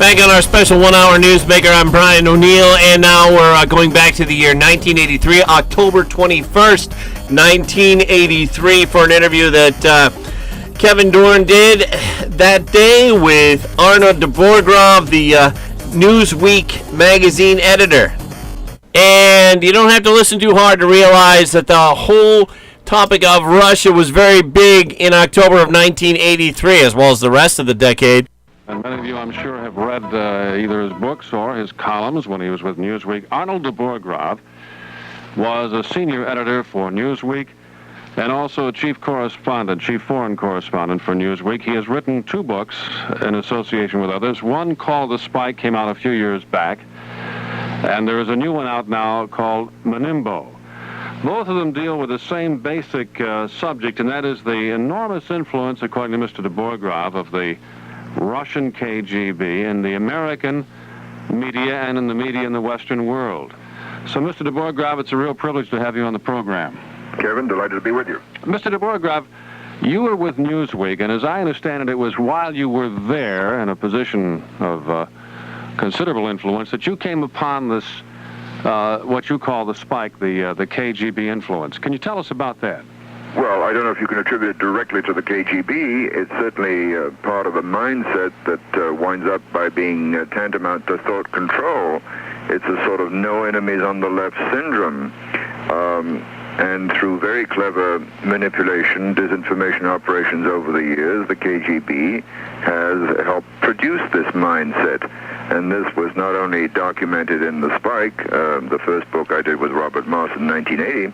Back on our special one-hour newsmaker, I'm Brian O'Neill, and now we're going back to the year 1983, October 21st, 1983, for an interview that Kevin Doran did that day with Arnaud Debourgrave, the Newsweek magazine editor. And you don't have to listen too hard to realize that the whole topic of Russia was very big in October of 1983, as well as the rest of the decade. And many of you, I'm sure, have read either his books or his columns when he was with Newsweek. Arnaud Debourgrave was a senior editor for Newsweek and also a chief foreign correspondent for Newsweek. He has written 2 books in association with others. One called The Spike came out a few years back, and there is a new one out now called Monimbo. Both of them deal with the same basic subject, and that is the enormous influence, according to Mr. Debourgrave, of the Russian KGB in the American media and in the media in the Western world. So, Mr. Debourgrave, it's a real privilege to have you on the program. Kevin, delighted to be with you. Mr. Debourgrave, you were with Newsweek, and as I understand it, it was while you were there in a position of considerable influence that you came upon this, what you call the spike, the KGB influence. Can you tell us about that? Well, I don't know if you can attribute it directly to the KGB. It's certainly part of a mindset that winds up by being tantamount to thought control. It's a sort of no enemies on the left syndrome. And through very clever manipulation, disinformation operations over the years, the KGB has helped produce this mindset. And this was not only documented in The Spike, the first book I did with Robert Moss in 1980,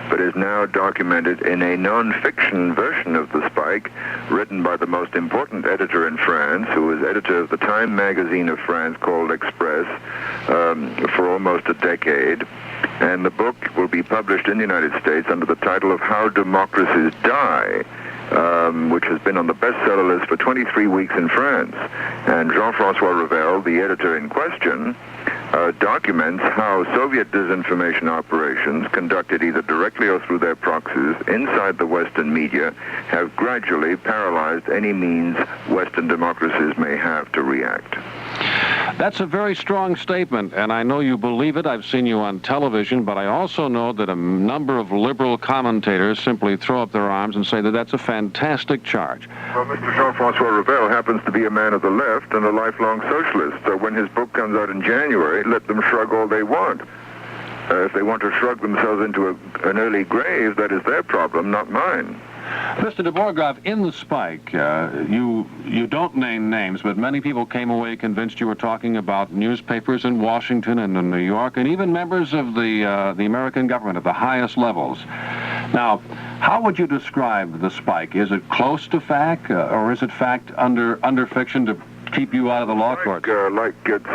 but is now documented in a non-fiction version of The Spike, written by the most important editor in France, who was editor of the Time magazine of France called Express for almost a decade. And the book will be published in the United States under the title of How Democracies Die, which has been on the bestseller list for 23 weeks in France. And Jean-Francois Revel, the editor in question, documents how Soviet disinformation operations, conducted either directly or through their proxies inside the Western media, have gradually paralyzed any means Western democracies may have to react. That's a very strong statement, and I know you believe it. I've seen you on television, but I also know that a number of liberal commentators simply throw up their arms and say that that's a fantastic charge. Well, Mr. Jean-Francois Revel happens to be a man of the left and a lifelong socialist, so when his book comes out in January, let them shrug all they want. If they want to shrug themselves into an early grave, that is their problem, not mine. Mr. Debourgrave, in The Spike, you don't name names, but many people came away convinced you were talking about newspapers in Washington and in New York, and even members of the American government at the highest levels. Now, how would you describe The Spike? Is it close to fact, or is it fact under fiction to keep you out of the law court? Like its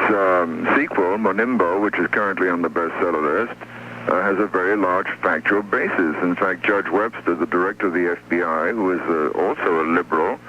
sequel, Monimbo, which is currently on the bestseller list, has a very large factual basis. In fact, Judge Webster, the director of the FBI, who is also a liberal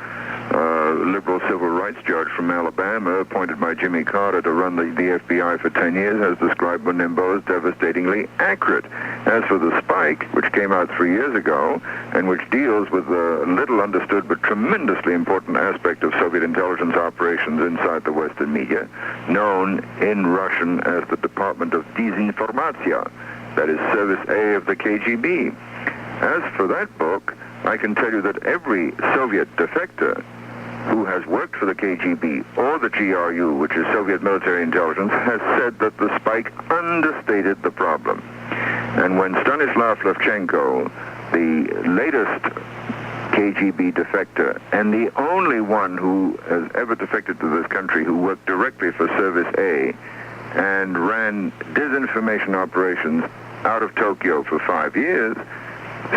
civil rights judge from Alabama, appointed by Jimmy Carter to run the FBI for 10 years, has described Monimbo as devastatingly accurate. As for The Spike, which came out 3 years ago, and which deals with a little understood but tremendously important aspect of Soviet intelligence operations inside the Western media, known in Russian as the Department of Dezinformatia, that is Service A of the KGB. As for that book, I can tell you that every Soviet defector who has worked for the KGB or the GRU, which is Soviet military intelligence, has said that The Spike understated the problem. And when Stanislav Levchenko, the latest KGB defector, and the only one who has ever defected to this country who worked directly for Service A and ran disinformation operations out of Tokyo for 5 years,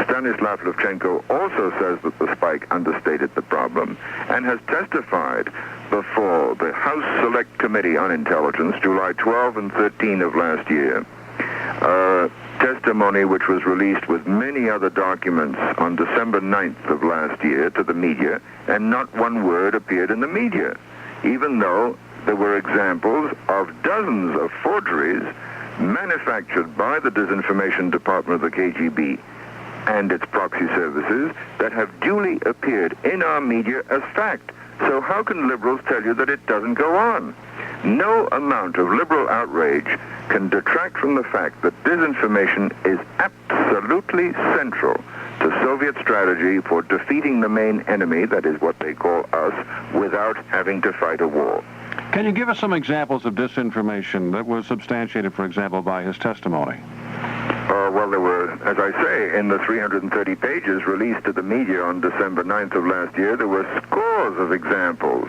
Stanislav Levchenko also says that The Spike understated the problem and has testified before the House Select Committee on Intelligence, July 12 and 13 of last year, testimony which was released with many other documents on December 9th of last year to the media, and not one word appeared in the media, even though there were examples of dozens of forgeries manufactured by the disinformation department of the KGB and its proxy services that have duly appeared in our media as fact. So how can liberals tell you that it doesn't go on? No amount of liberal outrage can detract from the fact that disinformation is absolutely central to Soviet strategy for defeating the main enemy, that is what they call us, without having to fight a war. Can you give us some examples of disinformation that was substantiated, for example, by his testimony? Well, there were, as I say, in the 330 pages released to the media on December 9th of last year, there were scores of examples.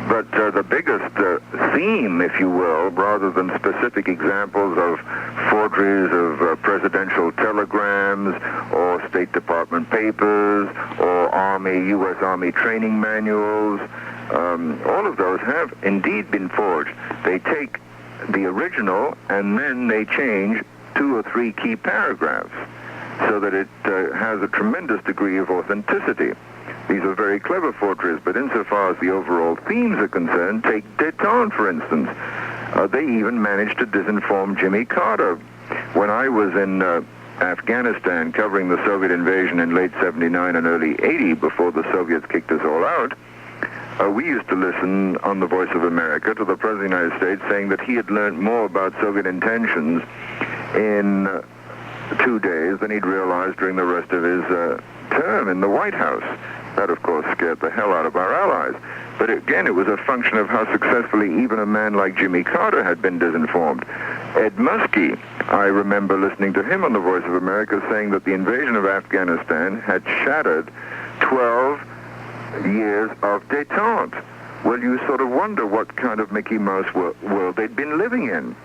But the biggest theme, if you will, rather than specific examples of forgeries of presidential telegrams or State Department papers or U.S. Army training manuals, all of those have indeed been forged. They take the original and then they change 2 or 3 key paragraphs so that it has a tremendous degree of authenticity. These are very clever forgeries, but insofar as the overall themes are concerned, take détente, for instance. They even managed to disinform Jimmy Carter. When I was in Afghanistan covering the Soviet invasion in late 79 and early 80, before the Soviets kicked us all out, we used to listen on the Voice of America to the President of the United States saying that he had learned more about Soviet intentions in 2 days than he'd realized during the rest of his term in the White House. That, of course, scared the hell out of our allies. But again, it was a function of how successfully even a man like Jimmy Carter had been disinformed. Ed Muskie, I remember listening to him on the Voice of America saying that the invasion of Afghanistan had shattered 12 years of détente. Well, you sort of wonder what kind of Mickey Mouse world they'd been living in,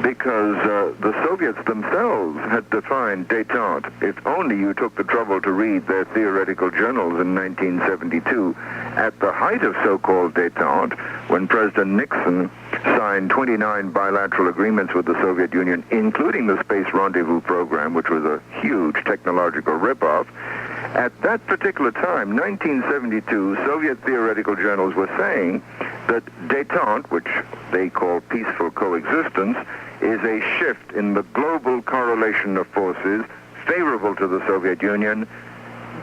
because the Soviets themselves had defined détente. If only you took the trouble to read their theoretical journals in 1972, at the height of so-called détente, when President Nixon signed 29 bilateral agreements with the Soviet Union, including the Space Rendezvous program, which was a huge technological ripoff. At that particular time, 1972, Soviet theoretical journals were saying that détente, which they call peaceful coexistence, is a shift in the global correlation of forces favorable to the Soviet Union,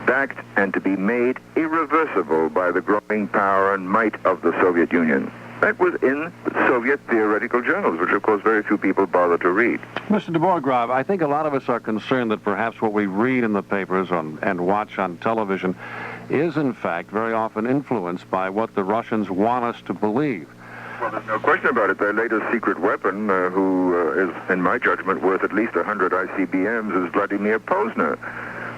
backed and to be made irreversible by the growing power and might of the Soviet Union. That was in Soviet theoretical journals, which, of course, very few people bother to read. Mr. Debourgrave, I think a lot of us are concerned that perhaps what we read in the papers and watch on television is, in fact, very often influenced by what the Russians want us to believe. Well, there's no question about it. Their latest secret weapon, who is, in my judgment, worth at least 100 ICBMs, is Vladimir Posner,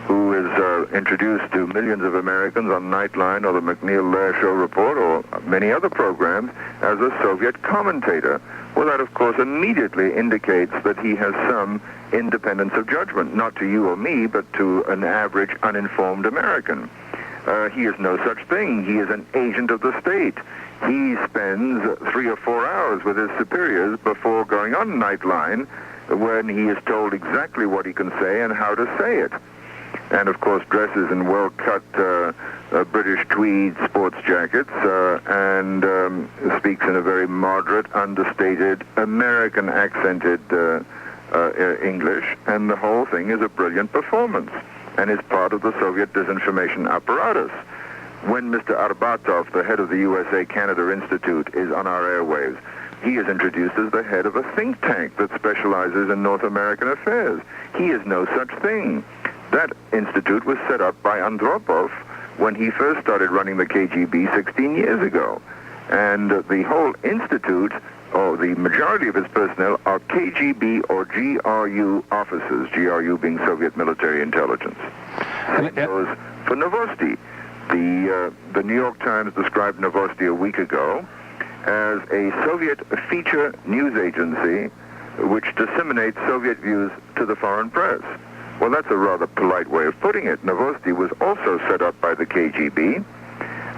who is introduced to millions of Americans on Nightline or the McNeil-Lehrer Show Report or many other programs as a Soviet commentator. Well, that, of course, immediately indicates that he has some independence of judgment, not to you or me, but to an average uninformed American. He is no such thing. He is an agent of the state. He spends 3 or 4 hours with his superiors before going on Nightline, when he is told exactly what he can say and how to say it. And, of course, dresses in well-cut British tweed sports jackets and speaks in a very moderate, understated, American-accented English. And the whole thing is a brilliant performance and is part of the Soviet disinformation apparatus. When Mr. Arbatov, the head of the USA-Canada Institute, is on our airwaves, he is introduced as the head of a think tank that specializes in North American affairs. He is no such thing. That institute was set up by Andropov when he first started running the KGB 16 years ago. And the whole institute, or the majority of its personnel, are KGB or GRU officers, GRU being Soviet military intelligence. Same goes for Novosti. The New York Times described Novosti a week ago as a Soviet feature news agency which disseminates Soviet views to the foreign press. Well, that's a rather polite way of putting it. Novosti was also set up by the KGB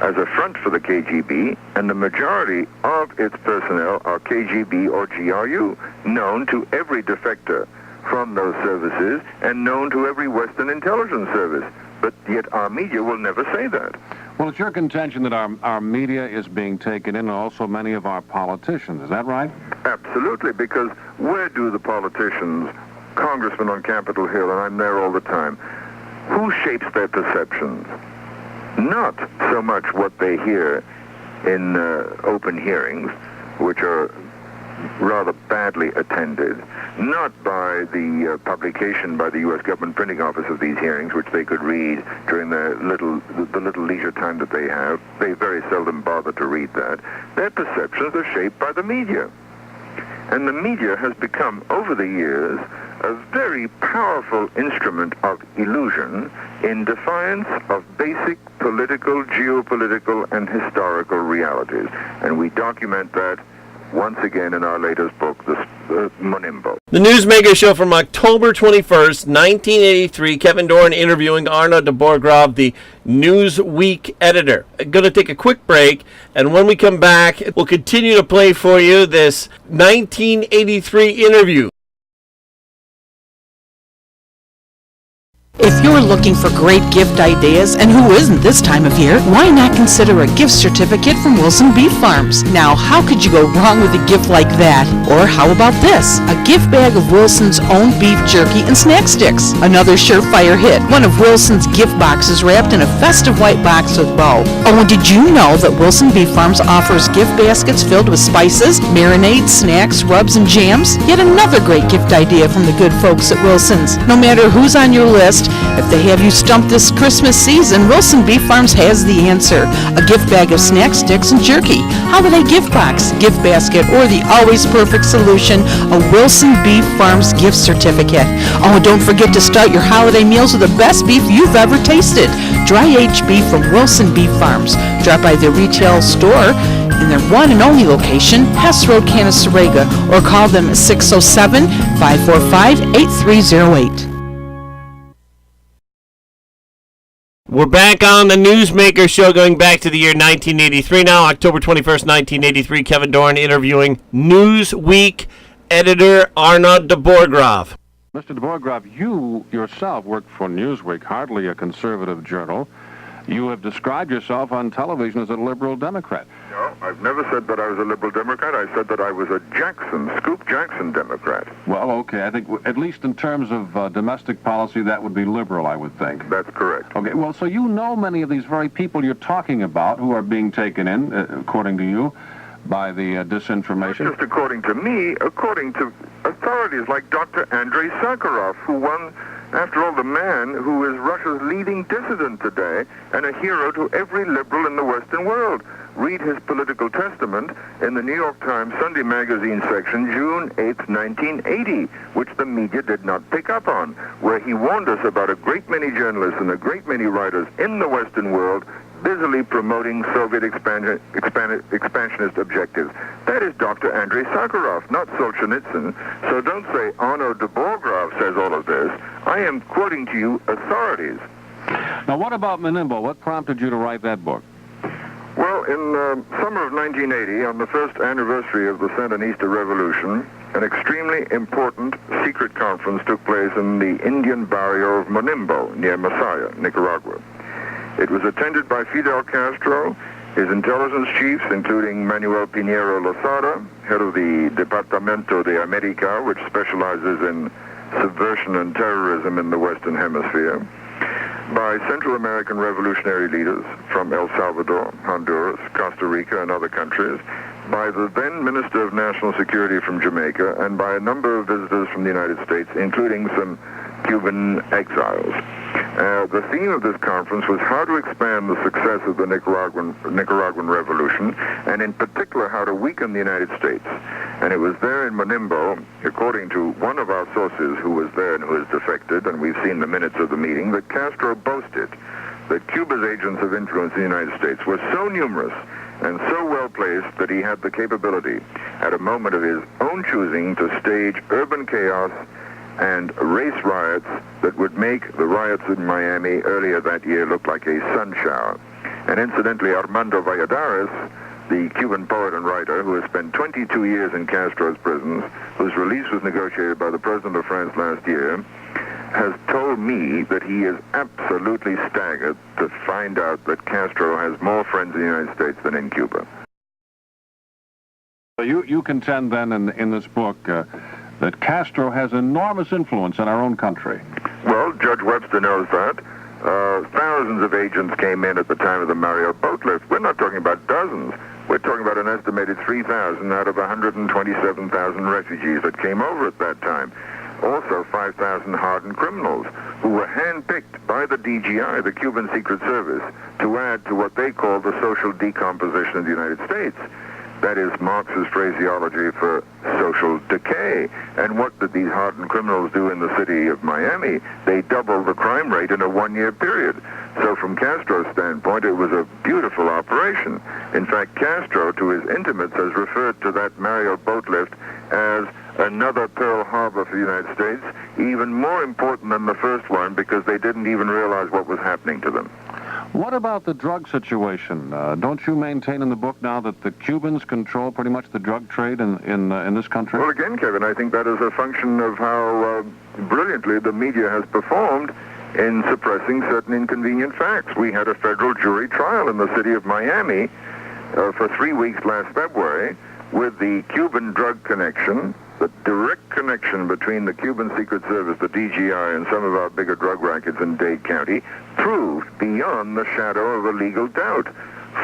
as a front for the KGB, and the majority of its personnel are KGB or GRU, known to every defector from those services and known to every Western intelligence service. But yet our media will never say that. Well, it's your contention that our media is being taken in, and also many of our politicians. Is that right? Absolutely, because where do the politicians, congressmen on Capitol Hill, and I'm there all the time, who shapes their perceptions? Not so much what they hear in open hearings, which are rather badly attended, not by the publication by the U.S. government printing office of these hearings, which they could read during the little leisure time that they have. They very seldom bother to read that. Their perceptions are shaped by the media. And the media has become, over the years, a very powerful instrument of illusion in defiance of basic political, geopolitical, and historical realities. And we document that once again in our latest book, Monimbo. The Newsmaker Show from October 21st, 1983. Kevin Doran interviewing Arnaud Debourgrave, the Newsweek editor. I'm going to take a quick break, and when we come back, we'll continue to play for you this 1983 interview. If you're looking for great gift ideas, and who isn't this time of year, why not consider a gift certificate from Wilson Beef Farms? Now, how could you go wrong with a gift like that? Or how about this? A gift bag of Wilson's own beef jerky and snack sticks. Another surefire hit. One of Wilson's gift boxes wrapped in a festive white box with bow. Oh, and did you know that Wilson Beef Farms offers gift baskets filled with spices, marinades, snacks, rubs, and jams? Yet another great gift idea from the good folks at Wilson's. No matter who's on your list, if they have you stumped this Christmas season, Wilson Beef Farms has the answer. A gift bag of snack sticks and jerky, holiday gift box, gift basket, or the always perfect solution, a Wilson Beef Farms gift certificate. Oh, and don't forget to start your holiday meals with the best beef you've ever tasted. Dry-aged beef from Wilson Beef Farms. Drop by their retail store in their one and only location, Hess Road, Canasarega, or call them at 607-545-8308. We're back on the Newsmaker Show, going back to the year 1983 now, October 21st, 1983. Kevin Doran interviewing Newsweek editor Arnaud Debourgrave. Mr. Debourgrave, you yourself worked for Newsweek, hardly a conservative journal. You have described yourself on television as a liberal Democrat. No, I've never said that I was a liberal Democrat. I said that I was a Scoop Jackson Democrat. Well, okay, I think at least in terms of domestic policy, that would be liberal, I would think. That's correct. Okay, well, so you know many of these very people you're talking about who are being taken in, according to you, by the disinformation. Not just according to me, according to authorities like Dr. Andrei Sakharov, who won, after all, the man who is Russia's leading dissident today and a hero to every liberal in the Western world. Read his political testament in the New York Times Sunday Magazine section, June 8, 1980, which the media did not pick up on, where he warned us about a great many journalists and a great many writers in the Western world busily promoting Soviet expansionist objectives. That is Dr. Andrei Sakharov, not Solzhenitsyn. So don't say Arnaud Debourgrave says all of this. I am quoting to you authorities. Now, what about Monimbo? What prompted you to write that book? Well, in summer of 1980, on the first anniversary of the Sandinista Revolution, an extremely important secret conference took place in the Indian barrio of Monimbo, near Masaya, Nicaragua. It was attended by Fidel Castro, his intelligence chiefs, including Manuel Pinheiro Losada, head of the Departamento de America, which specializes in subversion and terrorism in the Western Hemisphere, by Central American revolutionary leaders from El Salvador, Honduras, Costa Rica, and other countries, by the then Minister of National Security from Jamaica, and by a number of visitors from the United States, including some Cuban exiles. The theme of this conference was how to expand the success of the Nicaraguan Revolution, and in particular how to weaken the United States. And it was there in Monimbo, according to one of our sources who was there and who has defected, and we've seen the minutes of the meeting, that Castro boasted that Cuba's agents of influence in the United States were so numerous and so well placed that he had the capability, at a moment of his own choosing, to stage urban chaos and race riots that would make the riots in Miami earlier that year look like a sun shower. And incidentally, Armando Valladares, the Cuban poet and writer who has spent 22 years in Castro's prisons, whose release was negotiated by the President of France last year, has told me that he is absolutely staggered to find out that Castro has more friends in the United States than in Cuba. You contend then in this book that Castro has enormous influence in our own country. Well, Judge Webster knows that. Thousands of agents came in at the time of the Mario boat lift. We're not talking about dozens. We're talking about an estimated 3,000 out of 127,000 refugees that came over at that time. Also 5,000 hardened criminals who were handpicked by the DGI, the Cuban Secret Service, to add to what they call the social decomposition of the United States. That is Marx's phraseology for social decay. And what did these hardened criminals do in the city of Miami? They doubled the crime rate in a one-year period. So from Castro's standpoint, it was a beautiful operation. In fact, Castro, to his intimates, has referred to that Mario boat lift as another Pearl Harbor for the United States, even more important than the first one because they didn't even realize what was happening to them. What about the drug situation? Don't you maintain in the book now that the Cubans control pretty much the drug trade in this country? Well, again, Kevin, I think that is a function of how brilliantly the media has performed in suppressing certain inconvenient facts. We had a federal jury trial in the city of Miami for 3 weeks last February with the Cuban drug connection, the direct connection between the Cuban Secret Service, the DGI, and some of our bigger drug rackets in Dade County, proved beyond the shadow of a legal doubt.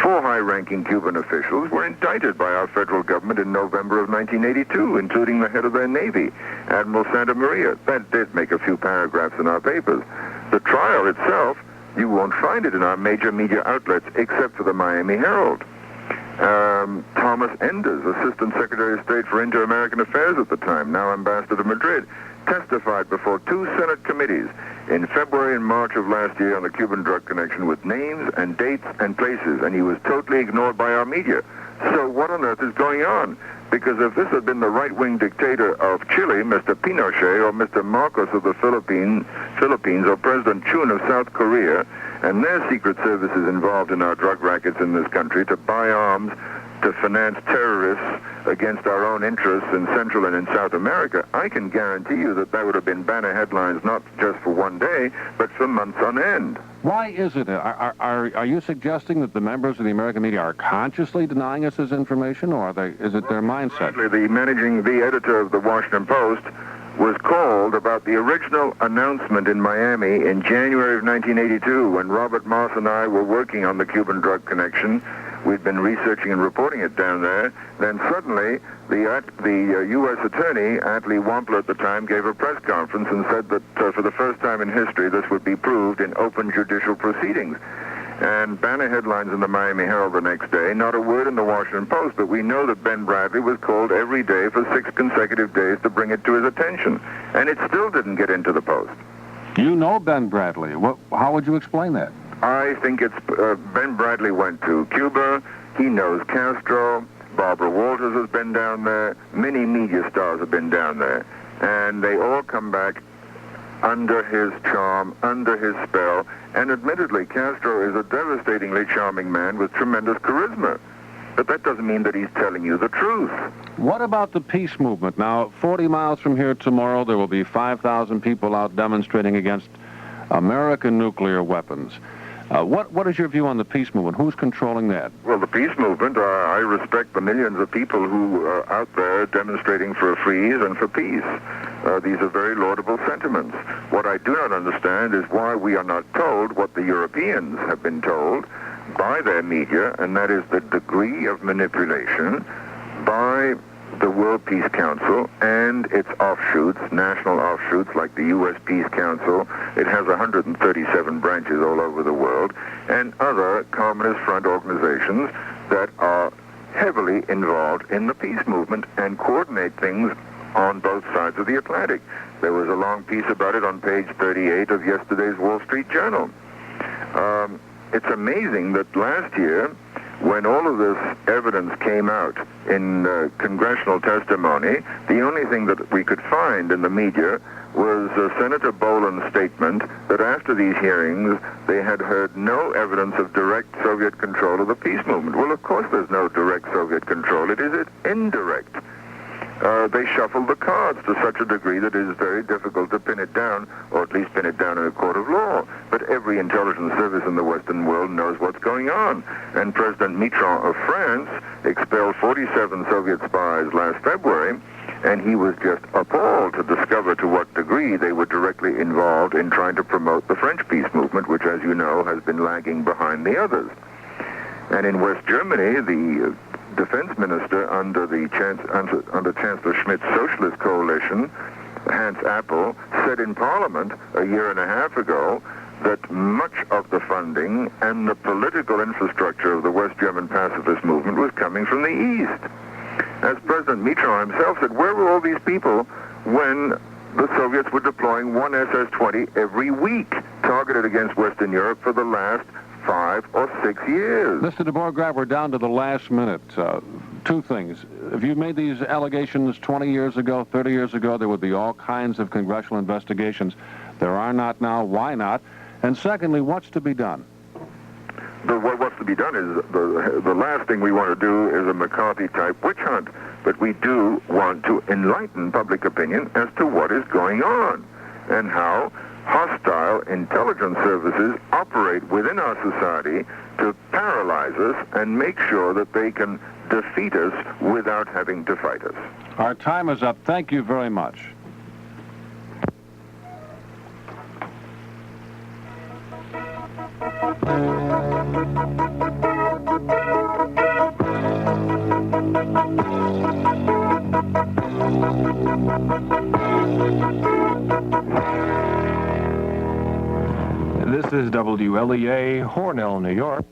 4 high-ranking Cuban officials were indicted by our federal government in November of 1982, including the head of their Navy, Admiral Santa Maria. That did make a few paragraphs in our papers. The trial itself, you won't find it in our major media outlets except for the Miami Herald. Thomas Enders, Assistant Secretary of State for Inter-American Affairs at the time, now Ambassador to Madrid, testified before 2 Senate committees in February and March of last year on the Cuban drug connection with names and dates and places, and he was totally ignored by our media. So what on earth is going on? Because if this had been the right-wing dictator of Chile, Mr. Pinochet, or Mr. Marcos of the Philippines, or President Chun of South Korea, and their secret services involved in our drug rackets in this country to buy arms to finance terrorists against our own interests in Central and in South America, I can guarantee you that would have been banner headlines not just for one day, but for months on end. Why is it? Are you suggesting that the members of the American media are consciously denying us this information, or is it their mindset? The editor of the Washington Post was called about the original announcement in Miami in January of 1982 when Robert Moss and I were working on the Cuban drug connection. We'd been researching and reporting it down there. Then suddenly, the U.S. Attorney, Atlee Wampler at the time, gave a press conference and said that for the first time in history, this would be proved in open judicial proceedings. And banner headlines in the Miami Herald the next day, not a word in the Washington Post, but we know that Ben Bradley was called every day for 6 consecutive days to bring it to his attention. And it still didn't get into the Post. You know Ben Bradley. How would you explain that? I think it's Ben Bradley went to Cuba. He knows Castro. Barbara Walters has been down there. Many media stars have been down there. And they all come back under his charm, under his spell. And admittedly, Castro is a devastatingly charming man with tremendous charisma. But that doesn't mean that he's telling you the truth. What about the peace movement? Now, 40 miles from here tomorrow, there will be 5,000 people out demonstrating against American nuclear weapons. What is your view on the peace movement? Who's controlling that? Well, the peace movement, I respect the millions of people who are out there demonstrating for a freeze and for peace. These are very laudable sentiments. What I do not understand is why we are not told what the Europeans have been told by their media, and that is the degree of manipulation by the World Peace Council and its offshoots, national offshoots like the U.S. Peace Council. It has 137 branches all over the world, and other Communist Front organizations that are heavily involved in the peace movement and coordinate things on both sides of the Atlantic. There was a long piece about it on page 38 of yesterday's Wall Street Journal. It's amazing that last year, when all of this evidence came out in congressional testimony, the only thing that we could find in the media was Senator Boland's statement that after these hearings, they had heard no evidence of direct Soviet control of the peace movement. Well, of course there's no direct Soviet control. It is indirect. They shuffled the cards to such a degree that it is very difficult to pin it down, or at least pin it down in a court of law. But every intelligence service in the Western world knows what's going on. And President Mitterrand of France expelled 47 Soviet spies last February, and he was just appalled to discover to what degree they were directly involved in trying to promote the French peace movement, which, as you know, has been lagging behind the others. And in West Germany, the defense minister under Chancellor Schmidt's socialist coalition, Hans Appel, said in Parliament a year and a half ago that much of the funding and the political infrastructure of the West German pacifist movement was coming from the East. As President Mitterrand himself said, where were all these people when the Soviets were deploying one SS-20 every week, targeted against Western Europe for the last 5 or 6 years? Mr. Debourgrave, we're down to the last minute. Two things. If you made these allegations 20 years ago, 30 years ago, there would be all kinds of congressional investigations. There are not now. Why not? And secondly, what's to be done? What's to be done is the last thing we want to do is a McCarthy-type witch hunt. But we do want to enlighten public opinion as to what is going on and how hostile intelligence services operate within our society to paralyze us and make sure that they can defeat us without having to fight us. Our time is up. Thank you very much. This is WLEA, Hornell, New York.